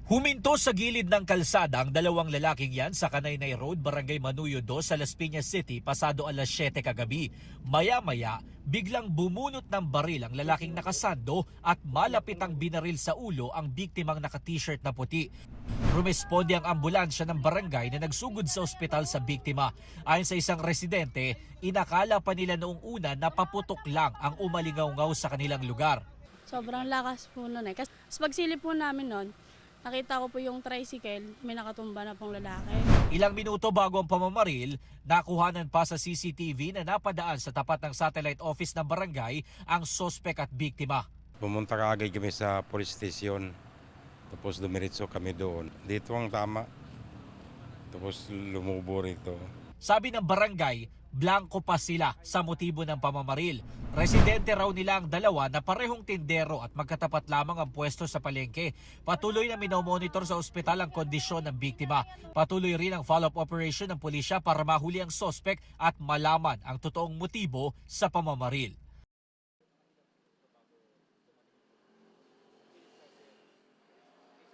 Huminto sa gilid ng kalsada ang dalawang lalaking yan sa Kanaynay Road, Barangay Manuyo 2 sa Las Piñas City pasado alas 7 kagabi. Maya-maya, biglang bumunot ng baril ang lalaking nakasando at malapit ang binaril sa ulo ang biktimang naka-t-shirt na puti. Rumesponde ang ambulansya ng barangay na nagsugod sa ospital sa biktima. Ayon sa isang residente, inakala pa nila noong una na paputok lang ang umalingaw-ngaw sa kanilang lugar. Sobrang lakas po nun eh. Kasi pagsilip po namin nun, nakita ko po yung tricycle, may nakatumba na pong lalaki. Ilang minuto bago ang pamamaril, nakuhanan pa sa CCTV na napadaan sa tapat ng satellite office ng barangay ang sospek at biktima. Pumunta kaagad kami sa police station, tapos dumiretso kami doon. Dito ang tama, tapos lumubo rito. Sabi ng barangay, blanco pa sila sa motibo ng pamamaril. Residente raw nila ang dalawa na parehong tindero at magkatapat lamang ang pwesto sa palengke. Patuloy na minomonitor sa ospital ang kondisyon ng biktima. Patuloy rin ang follow-up operation ng pulisya para mahuli ang sospek at malaman ang totoong motibo sa pamamaril.